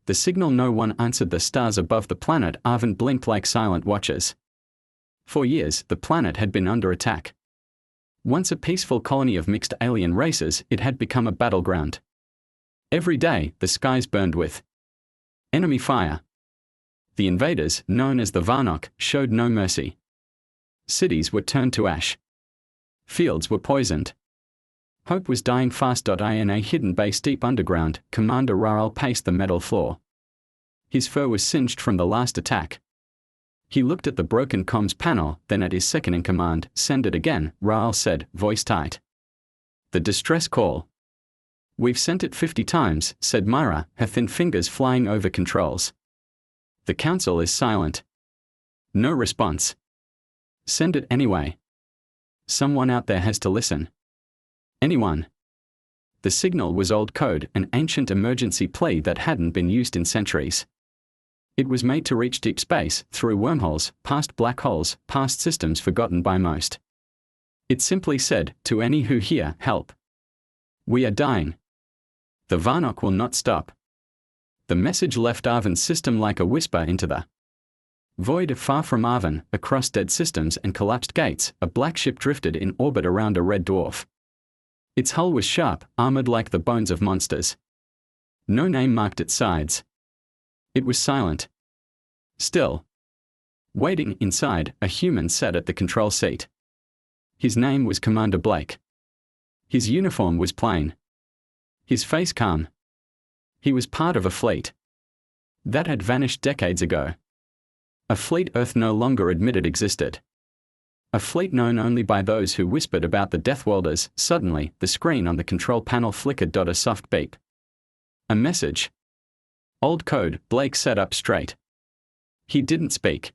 The signal no one answered. The stars above the planet Arvin blinked like silent watchers. For years, the planet had been under attack. Once a peaceful colony of mixed alien races, it had become a battleground. Every day, the skies burned with enemy fire. The invaders, known as the Varnok, showed no mercy. Cities were turned to ash. Fields were poisoned. Hope was dying fast. In a hidden base deep underground, Commander Raral paced the metal floor. His fur was singed from the last attack. He looked at the broken comms panel, then at his second-in-command. "Send it again," Raal said, voice tight. "The distress call." "We've sent it 50 times, said Myra, her thin fingers flying over controls. "The council is silent." "No response." "Send it anyway. Someone out there has to listen." "Anyone." The signal was old code, an ancient emergency plea that hadn't been used in centuries. It was made to reach deep space, through wormholes, past black holes, past systems forgotten by most. It simply said, "To any who hear, help. We are dying. The Varnok will not stop." The message left Arvin's system like a whisper into the void. Far from Arvin, across dead systems and collapsed gates, a black ship drifted in orbit around a red dwarf. Its hull was sharp, armored like the bones of monsters. No name marked its sides. It was silent. Still. Waiting inside, a human sat at the control seat. His name was Commander Blake. His uniform was plain. His face calm. He was part of a fleet that had vanished decades ago. A fleet Earth no longer admitted existed. A fleet known only by those who whispered about the Deathworlders. Suddenly, the screen on the control panel flickered. A soft beep. A message. Old code. Blake sat up straight. He didn't speak.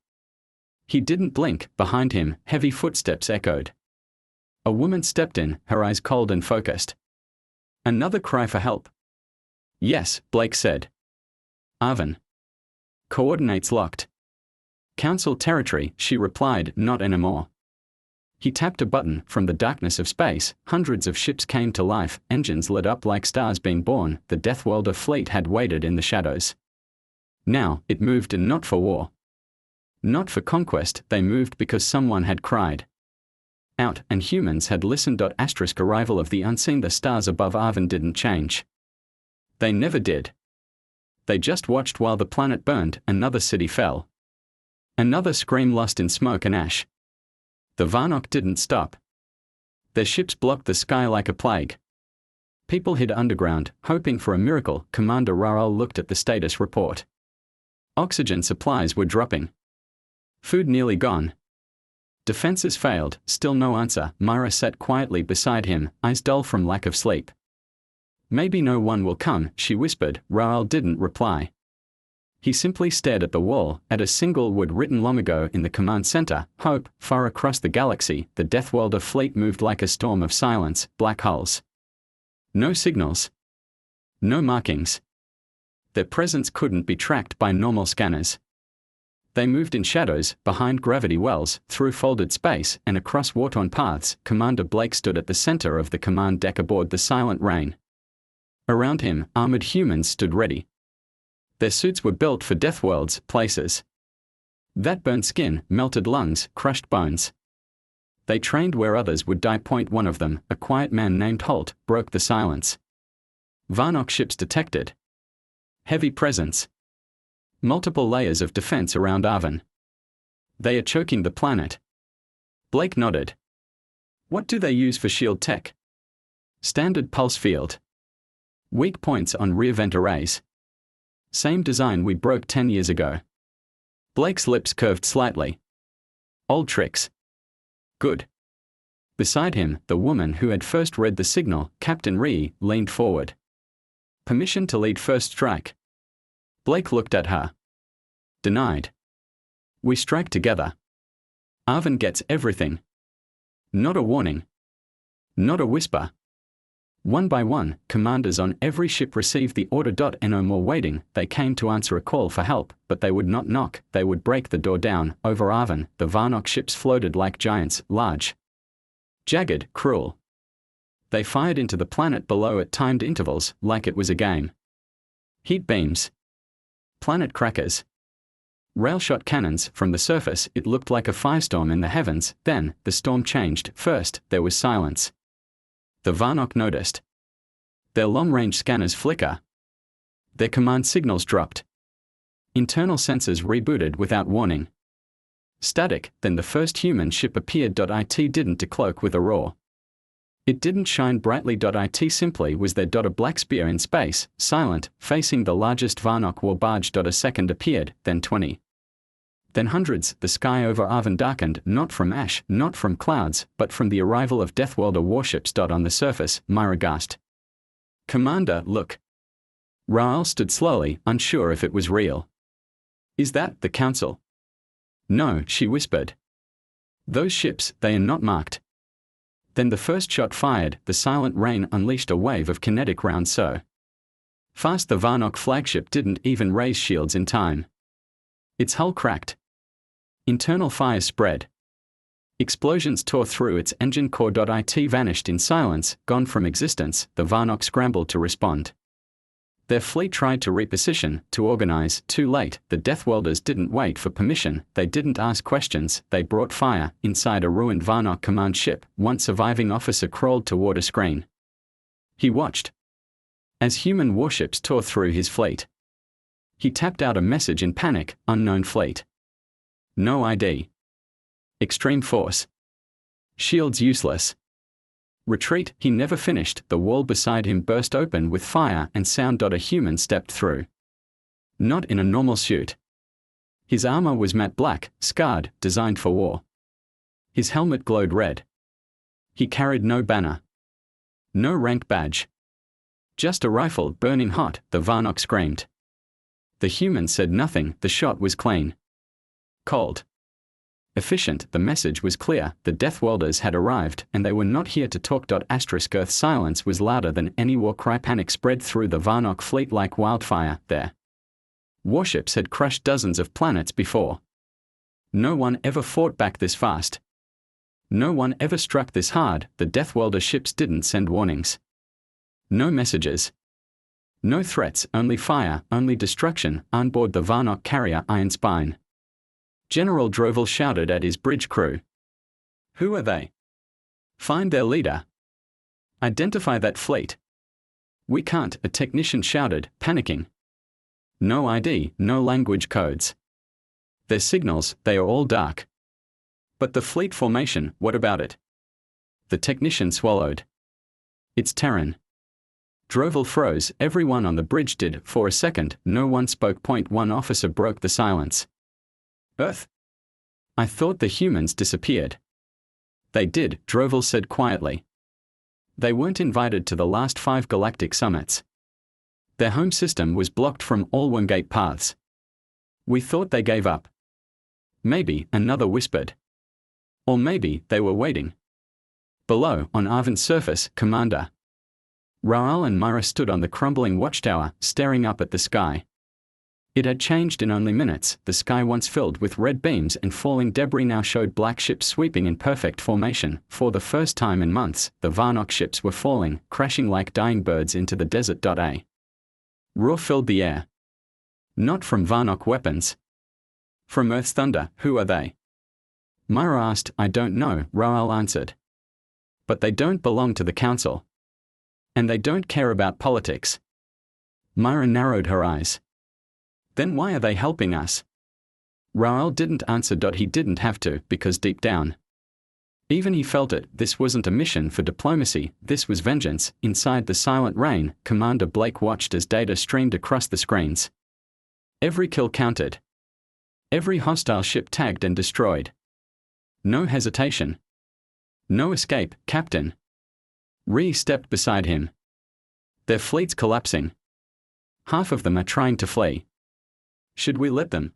He didn't blink. Behind him, heavy footsteps echoed. A woman stepped in, her eyes cold and focused. "Another cry for help?" "Yes," Blake said. "Arvin. Coordinates locked." "Council territory," she replied, "not anymore." He tapped a button. From the darkness of space, hundreds of ships came to life, engines lit up like stars being born. The Deathworlder fleet had waited in the shadows. Now, it moved, and not for war. Not for conquest. They moved because someone had cried out, and humans had listened. Arrival of the unseen. The stars above Arvin didn't change. They never did. They just watched while the planet burned. Another city fell. Another scream lost in smoke and ash. The Varnok didn't stop. Their ships blocked the sky like a plague. People hid underground, hoping for a miracle. Commander Raral looked at the status report. Oxygen supplies were dropping. Food nearly gone. Defenses failed. Still no answer. Myra sat quietly beside him, eyes dull from lack of sleep. "Maybe no one will come," she whispered. Raral didn't reply. He simply stared at the wall, at a single word written long ago in the command center, "Hope." Far across the galaxy, the Deathworlder fleet moved like a storm of silence, black holes. No signals. No markings. Their presence couldn't be tracked by normal scanners. They moved in shadows, behind gravity wells, through folded space, and across war-torn paths. Commander Blake stood at the center of the command deck aboard the Silent Rain. Around him, armored humans stood ready. Their suits were built for Deathworld's places that burned skin, melted lungs, crushed bones. They trained where others would die. One of them, a quiet man named Holt, broke the silence. "Varnok ships detected. Heavy presence. Multiple layers of defense around Arvin. They are choking the planet." Blake nodded. "What do they use for shield tech?" "Standard pulse field. Weak points on rear vent arrays. Same design we broke 10 years ago." Blake's lips curved slightly. "Old tricks. Good." Beside him, the woman who had first read the signal, Captain Ree, leaned forward. "Permission to lead first strike." Blake looked at her. "Denied. We strike together. Arvin gets everything. Not a warning. Not a whisper." One by one, commanders on every ship received the order. No more waiting. They came to answer a call for help, but they would not knock. They would break the door down. Over Arvin, the Varnok ships floated like giants, large, jagged, cruel. They fired into the planet below at timed intervals, like it was a game. Heat beams. Planet crackers. Railshot cannons. From the surface, it looked like a firestorm in the heavens. Then, the storm changed. First, there was silence. The Varnok noticed. Their long-range scanners flicker. Their command signals dropped. Internal sensors rebooted without warning. Static. Then the first human ship appeared. It didn't decloak with a roar. It didn't shine brightly. It simply was there. A black spear in space, silent, facing the largest Varnok war barge. A second appeared, then 20. Then hundreds. The sky over Arvin darkened, not from ash, not from clouds, but from the arrival of Deathwelder warships. On the surface, Myra gasped. Commander, look. Raoul stood slowly, unsure if it was real. Is that the Council? No, she whispered. Those ships, they are not marked. Then the first shot fired. The silent rain unleashed a wave of kinetic rounds so fast the Varnok flagship didn't even raise shields in time. Its hull cracked. Internal fires spread. Explosions tore through its engine core. It vanished in silence, gone from existence. The Varnok scrambled to respond. Their fleet tried to reposition, to organize. Too late. The Deathwelders didn't wait for permission, they didn't ask questions, they brought fire. Inside a ruined Varnok command ship, one surviving officer crawled toward a screen. He watched as human warships tore through his fleet. He tapped out a message in panic: unknown fleet. No ID. Extreme force. Shields useless. Retreat. He never finished. The wall beside him burst open with fire and sound. A human stepped through. Not in a normal suit. His armor was matte black, scarred, designed for war. His helmet glowed red. He carried no banner. No rank badge. Just a rifle, burning hot. The Varnok screamed. The human said nothing. The shot was clean. Cold. Efficient. The message was clear. The Deathwelders had arrived, and they were not here to talk. Earth's silence was louder than any war cry. Panic spread through the Varnok fleet like wildfire. Their warships had crushed dozens of planets before. No one ever fought back this fast. No one ever struck this hard. The Deathwelder ships didn't send warnings. No messages. No threats, only fire, only destruction. On board the Varnok carrier Iron Spine, General Droval shouted at his bridge crew. Who are they? Find their leader. Identify that fleet. We can't, a technician shouted, panicking. No ID, no language codes. Their signals, they are all dark. But the fleet formation, what about it? The technician swallowed. It's Terran. Droval froze. Everyone on the bridge did. For a second, no one spoke. One officer broke the silence. Earth? I thought the humans disappeared. They did, Droval said quietly. They weren't invited to the last 5 galactic summits. Their home system was blocked from all Wingate paths. We thought they gave up. Maybe, another whispered. Or maybe, they were waiting. Below, on Arvin's surface, Commander. Raoul and Myra stood on the crumbling watchtower, staring up at the sky. It had changed in only minutes. The sky once filled with red beams and falling debris now showed black ships sweeping in perfect formation. For the first time in months, the Varnok ships were falling, crashing like dying birds into the desert. A roar filled the air. Not from Varnok weapons. From Earth's thunder. Who are they? Myra asked. I don't know, Raoul answered. But they don't belong to the Council. And they don't care about politics. Myra narrowed her eyes. Then why are they helping us? Raoul didn't answer. He didn't have to, because deep down, even he felt it. This wasn't a mission for diplomacy, this was vengeance. Inside the silent rain, Commander Blake watched as data streamed across the screens. Every kill counted. Every hostile ship tagged and destroyed. No hesitation. No escape, Captain. Ree stepped beside him. Their fleet's collapsing. Half of them are trying to flee. Should we let them?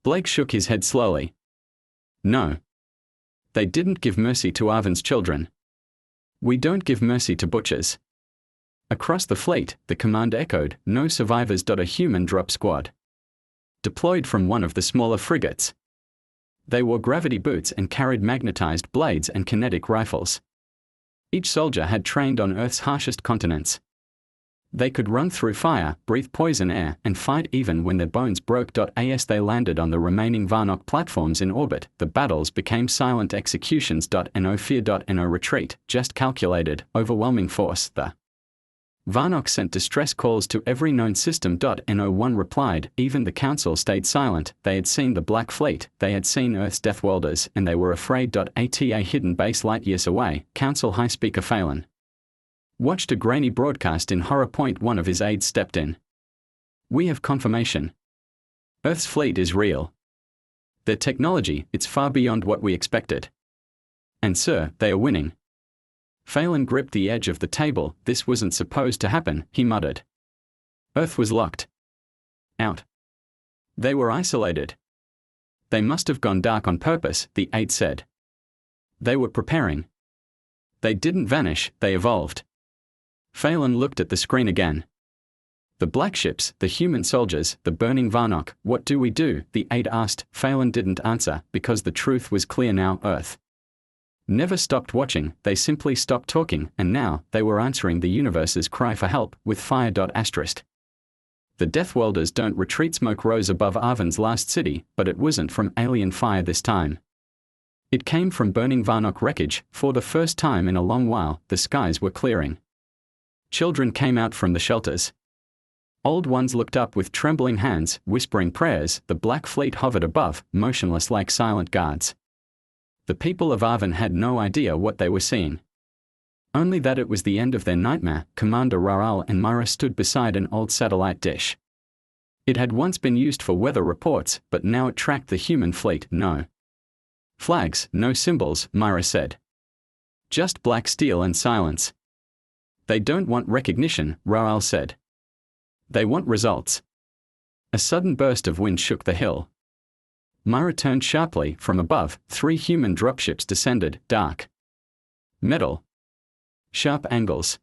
Blake shook his head slowly. No. They didn't give mercy to Arvin's children. We don't give mercy to butchers. Across the fleet, the commander echoed, no survivors. A human drop squad. Deployed from one of the smaller frigates. They wore gravity boots and carried magnetized blades and kinetic rifles. Each soldier had trained on Earth's harshest continents. They could run through fire, breathe poison air, and fight even when their bones broke. As they landed on the remaining Varnock platforms in orbit, the battles became silent executions. No fear. No retreat, just calculated, overwhelming force. The Varnock sent distress calls to every known system. No one replied, even the Council stayed silent. They had seen the Black Fleet, they had seen Earth's Deathwelders, and they were afraid. At a hidden base light years away, Council High Speaker Phelan watched a grainy broadcast in horror. One of his aides stepped in. "We have confirmation. Earth's fleet is real. Their technology, it's far beyond what we expected. And sir, they are winning." Phelan gripped the edge of the table. "This wasn't supposed to happen," he muttered. Earth was locked out. They were isolated. "They must have gone dark on purpose," the aide said. "They were preparing. They didn't vanish, they evolved." Phelan looked at the screen again. "The black ships, the human soldiers, the burning Varnock, what do we do?" the aide asked. Phelan didn't answer, because the truth was clear now. Earth never stopped watching, they simply stopped talking, and now, they were answering the universe's cry for help, with fire. Asterisk. The Deathwelders don't retreat. Smoke rose above Arvin's last city, but it wasn't from alien fire this time. It came from burning Varnock wreckage. For the first time in a long while, the skies were clearing. Children came out from the shelters. Old ones looked up with trembling hands, whispering prayers. The Black Fleet hovered above, motionless like silent guards. The people of Arvin had no idea what they were seeing. Only that it was the end of their nightmare. Commander Raral and Myra stood beside an old satellite dish. It had once been used for weather reports, but now it tracked the human fleet. "No flags, no symbols," Myra said. "Just black steel and silence." "They don't want recognition," Raral said. "They want results." A sudden burst of wind shook the hill. Myra turned sharply. From above, 3 human dropships descended, dark metal, sharp angles.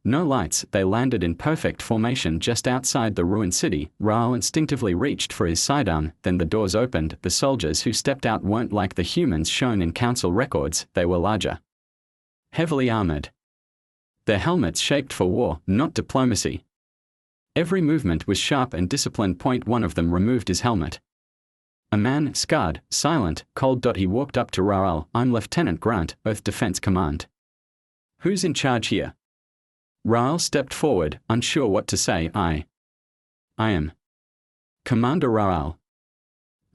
No lights. They landed in perfect formation just outside the ruined city. Raal instinctively reached for his sidearm, then the doors opened. The soldiers who stepped out weren't like the humans shown in council records, they were larger, heavily armored. Their helmets shaped for war, not diplomacy. Every movement was sharp and disciplined. One of them removed his helmet. A man, scarred, silent, cold. He walked up to Raral. "I'm Lieutenant Grant, Earth Defense Command. Who's in charge here?" Raal stepped forward, unsure what to say. I am Commander Raral.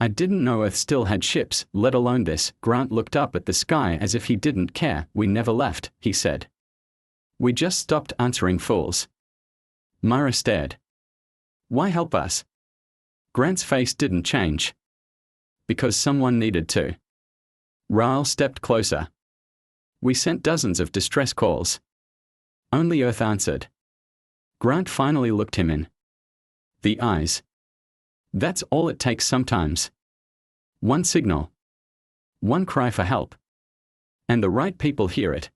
"I didn't know Earth still had ships, let alone this." Grant looked up at the sky as if he didn't care. "We never left," he said. "We just stopped answering fools." Myra stared. "Why help us?" Grant's face didn't change. "Because someone needed to." Raal stepped closer. "We sent dozens of distress calls. Only Earth answered." Grant finally looked him in the eyes. "That's all it takes sometimes. One signal. One cry for help. And the right people hear it."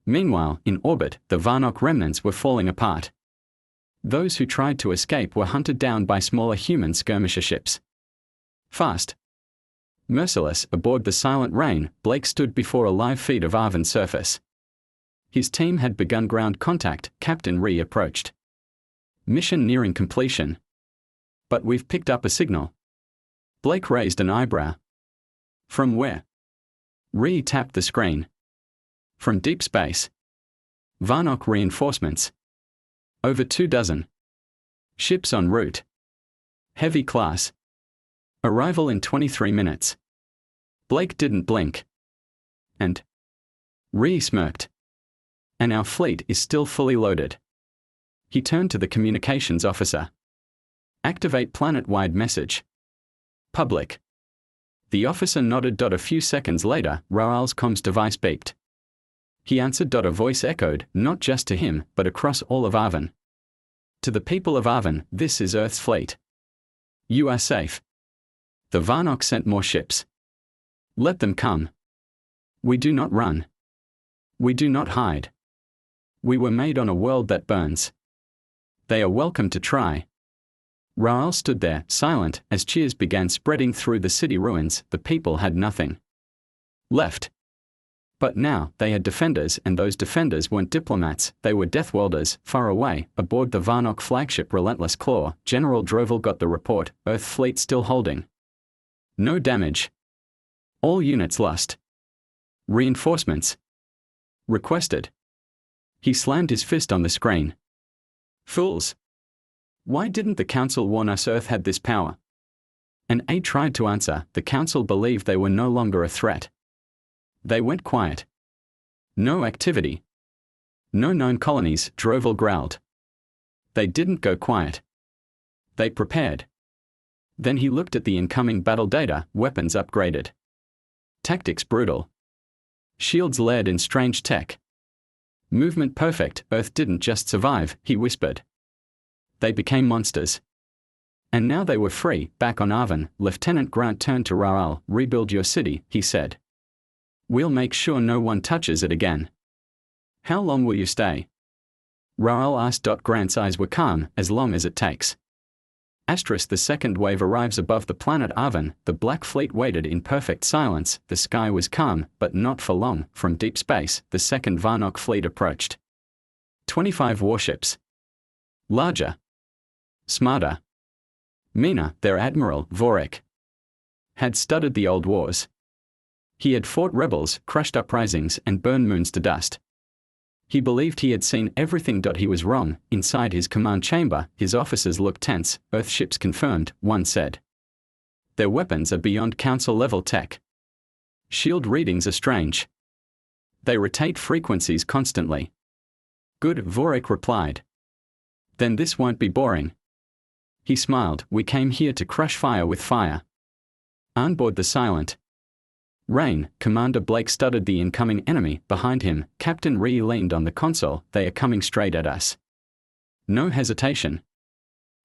Meanwhile, in orbit, the Varnock remnants were falling apart. Those who tried to escape were hunted down by smaller human skirmisher ships. Fast, merciless. Aboard the Silent Rain, Blake stood before a live feed of Arvin's surface. His team had begun ground contact. Captain Ree approached. "Mission nearing completion. But we've picked up a signal." Blake raised an eyebrow. "From where?" Ree tapped the screen. "From deep space. Varnock reinforcements. Over 24 ships en route. Heavy class. Arrival in 23 minutes. Blake didn't blink. "And?" Ree smirked. "And our fleet is still fully loaded." He turned to the communications officer. "Activate planet-wide message. Public." The officer nodded. A few seconds later, Raral's comms device beeped. He answered. A voice echoed, not just to him, but across all of Arvin. "To the people of Arvin, this is Earth's fleet. You are safe. The Varnock sent more ships. Let them come. We do not run. We do not hide. We were made on a world that burns. They are welcome to try." Raal stood there, silent, as cheers began spreading through the city ruins. The people had nothing left But now, they had defenders, and those defenders weren't diplomats, they were Deathwelders. Far away, aboard the Varnock flagship Relentless Claw, General Droval got the report, Earth fleet still holding. No damage. All units lost. Reinforcements requested. He slammed his fist on the screen. Fools! Why didn't the Council warn us Earth had this power? An A tried to answer. The Council believed they were no longer a threat. They went quiet. No activity. No known colonies, Droval growled. They didn't go quiet. They prepared. Then he looked at the incoming battle data, weapons upgraded. Tactics brutal. Shields layered in strange tech. Movement perfect. Earth didn't just survive, he whispered. They became monsters. And now they were free, back on Arvin. Lieutenant Grant turned to Raoul. Rebuild your city, he said. We'll make sure no one touches it again. How long will you stay? Raoul asked. Grant's eyes were calm. As long as it takes. Asterisk. The second wave arrives above the planet Arvin. The Black Fleet waited in perfect silence. The sky was calm, but not for long. From deep space, the second Varnock fleet approached. 25 warships. Larger. Smarter. Meaner. Their admiral, Vorik, had studied the old wars. He had fought rebels, crushed uprisings, and burned moons to dust. He believed he had seen everything. He was wrong. Inside his command chamber, his officers looked tense. Earthships confirmed, one said. Their weapons are beyond Council-level tech. Shield readings are strange. They rotate frequencies constantly. Good, Vorik replied. Then this won't be boring. He smiled. We came here to crush fire with fire. Onboard the Silent Rain, Commander Blake studied the incoming enemy. Behind him, Captain Ree leaned on the console. They are coming straight at us. No hesitation.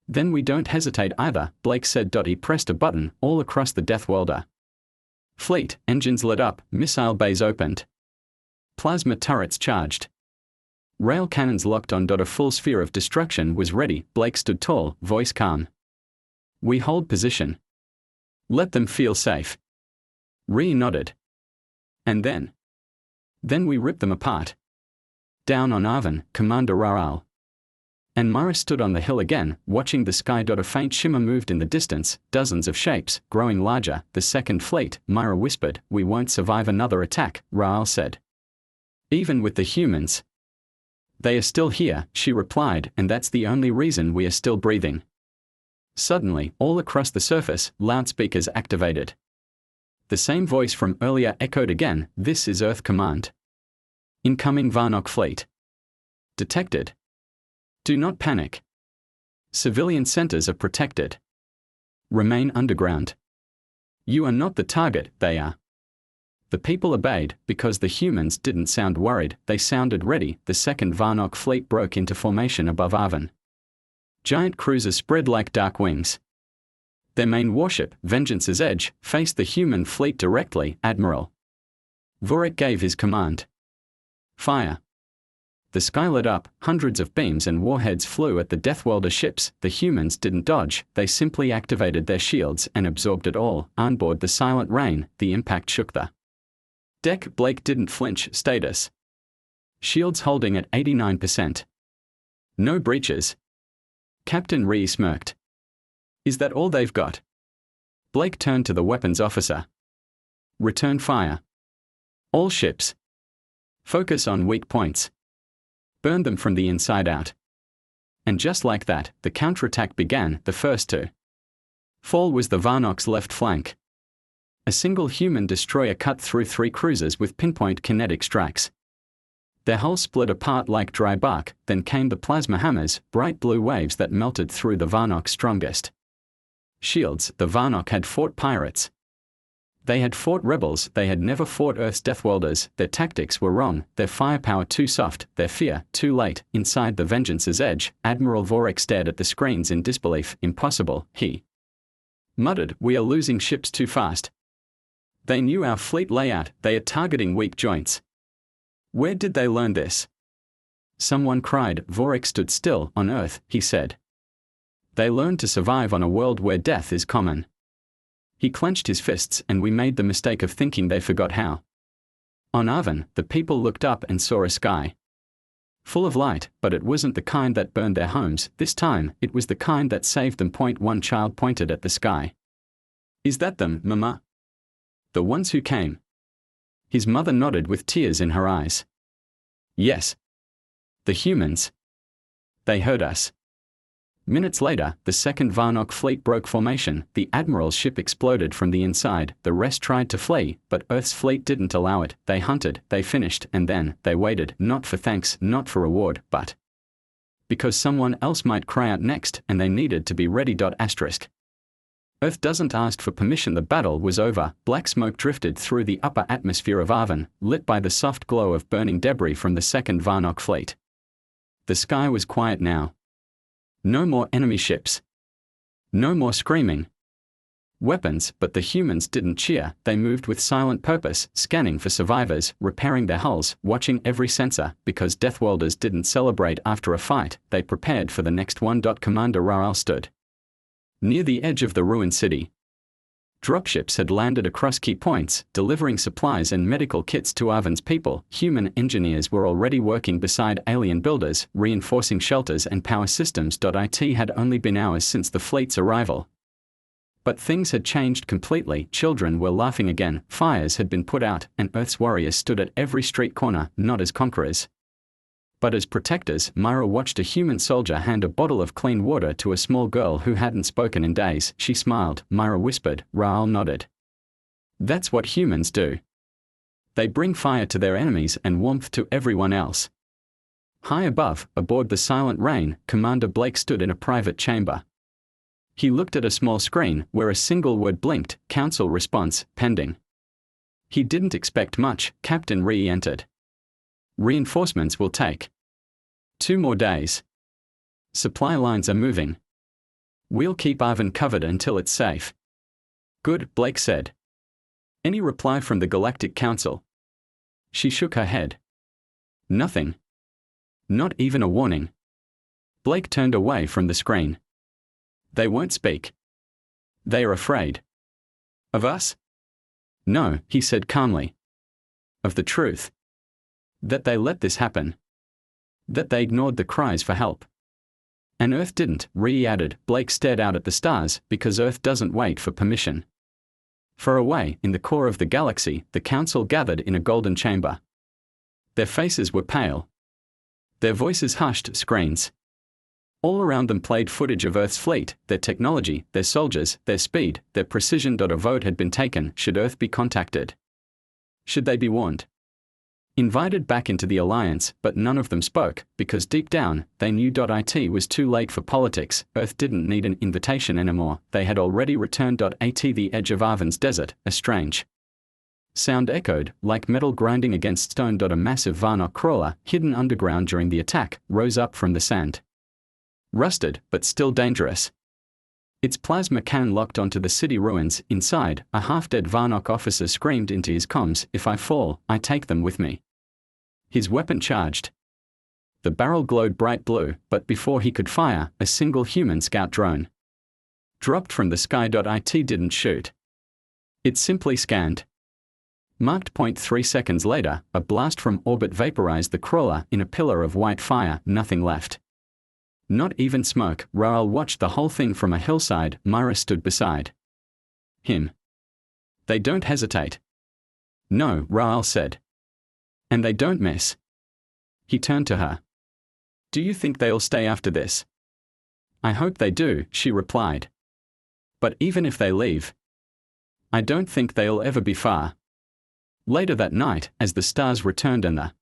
Then we don't hesitate either, Blake said. He pressed a button. All across the Deathwelder fleet, engines lit up, missile bays opened. Plasma turrets charged. Rail cannons locked on. A full sphere of destruction was ready. Blake stood tall, voice calm. We hold position. Let them feel safe. Ree nodded. And then? Then we rip them apart. Down on Arvin, Commander Raoul and Myra stood on the hill again, watching the sky. A faint shimmer moved in the distance, dozens of shapes, growing larger. The second fleet, Myra whispered. We won't survive another attack, Raoul said. Even with the humans. They are still here, she replied, and that's the only reason we are still breathing. Suddenly, all across the surface, loudspeakers activated. The same voice from earlier echoed again. This is Earth Command. Incoming Varnock fleet. Detected. Do not panic. Civilian centers are protected. Remain underground. You are not the target, they are. The people obeyed, because the humans didn't sound worried, they sounded ready. The second Varnock fleet broke into formation above Arvin. Giant cruisers spread like dark wings. Their main warship, Vengeance's Edge, faced the human fleet directly. Admiral Vorik gave his command. Fire. The sky lit up, hundreds of beams and warheads flew at the Deathwelder ships. The humans didn't dodge, they simply activated their shields and absorbed it all. Onboard the Silent Rain, the impact shook the deck. Blake didn't flinch. Status. Shields holding at 89%. No breaches. Captain Ree smirked. Is that all they've got? Blake turned to the weapons officer. Return fire. All ships. Focus on weak points. Burn them from the inside out. And just like that, the counterattack began. The first to fall was the Varnock's left flank. A single human destroyer cut through 3 cruisers with pinpoint kinetic strikes. Their hull split apart like dry bark. Then came the plasma hammers, bright blue waves that melted through the Varnock's strongest shields. The Varnock had fought pirates. They had fought rebels. They had never fought Earth's Deathwelders. Their tactics were wrong, their firepower too soft, their fear too late. Inside the Vengeance's Edge, Admiral Vorik stared at the screens in disbelief. Impossible, he muttered. We are losing ships too fast. They knew our fleet layout. They are targeting weak joints. Where did they learn this? Someone cried. Vorik stood still. On Earth, he said. They learned to survive on a world where death is common. He clenched his fists, and we made the mistake of thinking they forgot how. On Arvin, the people looked up and saw a sky full of light, but it wasn't the kind that burned their homes. This time, it was the kind that saved them. One child pointed at the sky. Is that them, Mama? The ones who came? His mother nodded with tears in her eyes. Yes. The humans. They heard us. Minutes later, the second Varnock fleet broke formation. The Admiral's ship exploded from the inside. The rest tried to flee, but Earth's fleet didn't allow it. They hunted, they finished, and then they waited, not for thanks, not for reward, but because someone else might cry out next, and they needed to be ready. Earth doesn't ask for permission. The battle was over. Black smoke drifted through the upper atmosphere of Arvin, lit by the soft glow of burning debris from the second Varnock fleet. The sky was quiet now. No more enemy ships. No more screaming weapons, but the humans didn't cheer. They moved with silent purpose, scanning for survivors, repairing their hulls, watching every sensor. Because Deathworlders didn't celebrate after a fight, they prepared for the next one. Commander Raral stood near the edge of the ruined city. Dropships had landed across key points, delivering supplies and medical kits to Arvin's people. Human engineers were already working beside alien builders, reinforcing shelters and power systems. It had only been hours since the fleet's arrival. But things had changed completely. Children were laughing again, fires had been put out, and Earth's warriors stood at every street corner, not as conquerors, but as protectors. Myra watched a human soldier hand a bottle of clean water to a small girl who hadn't spoken in days. She smiled. Myra whispered. Raal nodded. That's what humans do. They bring fire to their enemies and warmth to everyone else. High above, aboard the Silent Rain, Commander Blake stood in a private chamber. He looked at a small screen where a single word blinked: Council response, pending. He didn't expect much. Captain Ree entered. Reinforcements will take 2 more days. Supply lines are moving. We'll keep Arvin covered until it's safe. Good, Blake said. Any reply from the Galactic Council? She shook her head. Nothing. Not even a warning. Blake turned away from the screen. They won't speak. They are afraid. Of us? No, he said calmly. Of the truth. That they let this happen. That they ignored the cries for help. And Earth didn't, Ree added. Blake stared out at the stars, because Earth doesn't wait for permission. Far away, in the core of the galaxy, the Council gathered in a golden chamber. Their faces were pale. Their voices hushed. Screens all around them played footage of Earth's fleet, their technology, their soldiers, their speed, their precision. A vote had been taken. Should Earth be contacted? Should they be warned? Invited back into the alliance, but none of them spoke, because deep down, they knew it was too late for politics. Earth didn't need an invitation anymore. They had already returned. At the edge of Arvin's desert, a strange sound echoed, like metal grinding against stone. A massive Varnock crawler, hidden underground during the attack, rose up from the sand. Rusted, but still dangerous. Its plasma cannon locked onto the city ruins. Inside, a half-dead Varnock officer screamed into his comms, "If I fall, I take them with me." His weapon charged. The barrel glowed bright blue, but before he could fire, a single human scout drone dropped from the sky. It didn't shoot. It simply scanned. Marked 0.3 seconds later, a blast from orbit vaporized the crawler in a pillar of white fire. Nothing left. Not even smoke. Raal watched the whole thing from a hillside. Myra stood beside him. They don't hesitate. No, Raal said. And they don't miss. He turned to her. Do you think they'll stay after this? I hope they do, she replied. But even if they leave, I don't think they'll ever be far. Later that night, as the stars returned and the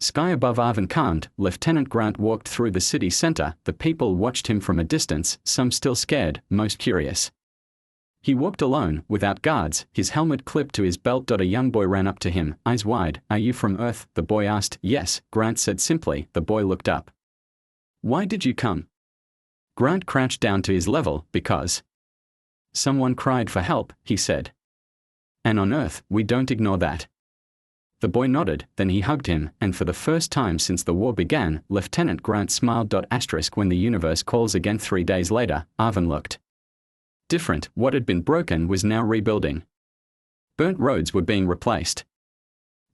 sky above Arvin calmed, Lieutenant Grant walked through the city center. The people watched him from a distance, some still scared, most curious. He walked alone, without guards, his helmet clipped to his belt. A young boy ran up to him, eyes wide. Are you from Earth? The boy asked. Yes, Grant said simply. The boy looked up. Why did you come? Grant crouched down to his level. Because someone cried for help, he said. And on Earth, we don't ignore that. The boy nodded, then he hugged him, and for the first time since the war began, Lieutenant Grant smiled. When the universe calls again 3 days later, Arvin looked different. What had been broken was now rebuilding. Burnt roads were being replaced.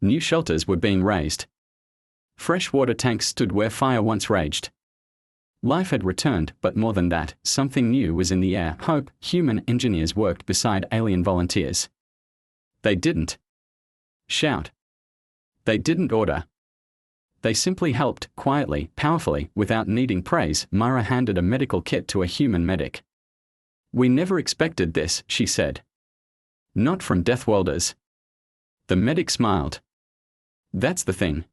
New shelters were being raised. Fresh water tanks stood where fire once raged. Life had returned, but more than that, something new was in the air. Hope. Human engineers worked beside alien volunteers. They didn't shout. They didn't order. They simply helped, quietly, powerfully, without needing praise. Myra handed a medical kit to a human medic. "We never expected this," she said. "Not from Deathworlders." The medic smiled. "That's the thing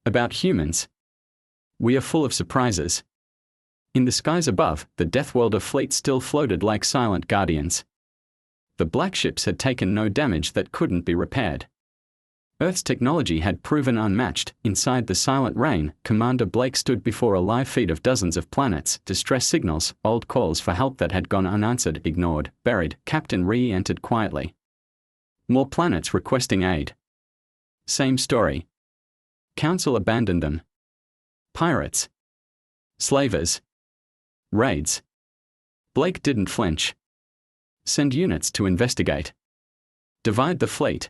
about humans. We are full of surprises." In the skies above, the Deathworlder fleet still floated like silent guardians. The black ships had taken no damage that couldn't be repaired. Earth's technology had proven unmatched. Inside the silent rain, Commander Blake stood before a live feed of dozens of planets, distress signals, old calls for help that had gone unanswered, ignored, buried. Captain Ree entered quietly. More planets requesting aid. Same story. Council abandoned them. Pirates. Slavers. Raids. Blake didn't flinch. Send units to investigate. Divide the fleet.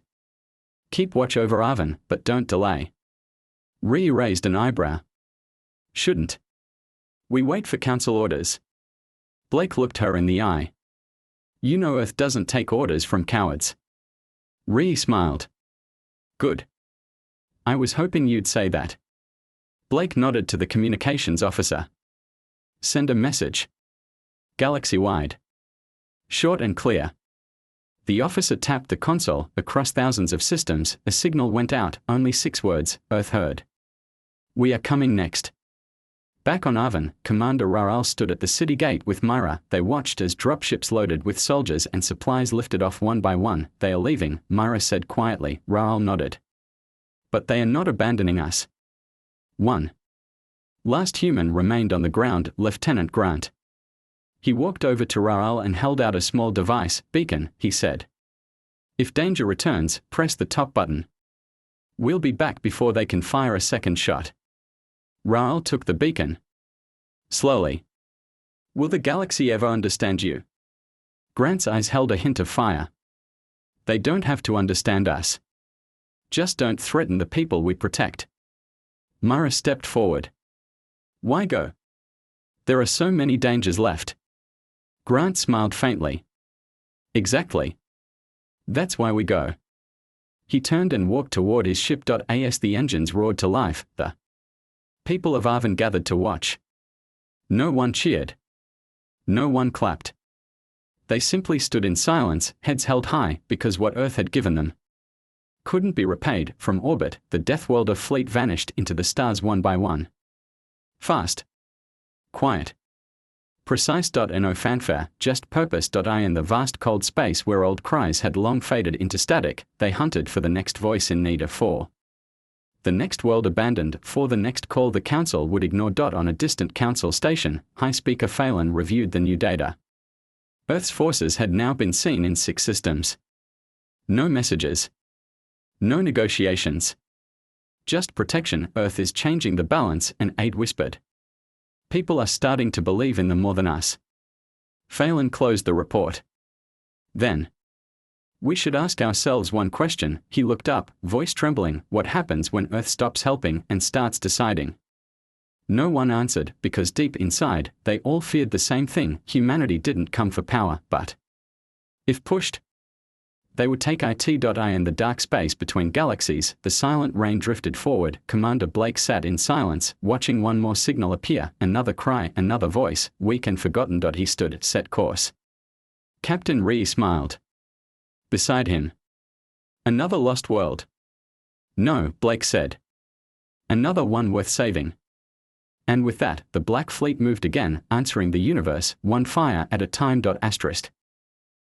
Keep watch over Arvin, but don't delay. Ree raised an eyebrow. Shouldn't we wait for council orders? Blake looked her in the eye. You know Earth doesn't take orders from cowards. Ree smiled. Good. I was hoping you'd say that. Blake nodded to the communications officer. Send a message. Galaxy-wide. Short and clear. The officer tapped the console. Across thousands of systems, a signal went out. Only 6 words. Earth heard. We are coming next. Back on Arvin, Commander Raral stood at the city gate with Myra. They watched as dropships loaded with soldiers and supplies lifted off one by one. They are leaving, Myra said quietly. Raral nodded. But they are not abandoning us. 1. Last human remained on the ground, Lieutenant Grant. He walked over to Raral and held out a small device. Beacon, he said. If danger returns, press the top button. We'll be back before they can fire a second shot. Raral took the beacon. Slowly. Will the galaxy ever understand you? Grant's eyes held a hint of fire. They don't have to understand us. Just don't threaten the people we protect. Myra stepped forward. Why go? There are so many dangers left. Grant smiled faintly. Exactly. That's why we go. He turned and walked toward his ship. As the engines roared to life, the people of Arvin gathered to watch. No one cheered. No one clapped. They simply stood in silence, heads held high, because what Earth had given them couldn't be repaid. From orbit, the Deathworlder fleet vanished into the stars one by one. Fast. Quiet. Precise. No fanfare, just purpose. In the vast cold space where old cries had long faded into static, they hunted for the next voice in need of for the next world abandoned, for the next call the council would ignore. On a distant council station, high speaker Phelan reviewed the new data. Earth's forces had now been seen in 6 systems. No messages. No negotiations. Just protection. Earth is changing the balance, an aide whispered. People are starting to believe in them more than us. Phelan closed the report. Then. We should ask ourselves one question. He looked up, voice trembling. What happens when Earth stops helping and starts deciding? No one answered, because deep inside, they all feared the same thing. Humanity didn't come for power, but if pushed, they would take it. In the dark space between galaxies, the silent rain drifted forward. Commander Blake sat in silence, watching one more signal appear, another cry, another voice, weak and forgotten. He stood, set course. Captain Ree smiled. Beside him. Another lost world. No, Blake said. Another one worth saving. And with that, the Black Fleet moved again, answering the universe, one fire at a time. Asterisk.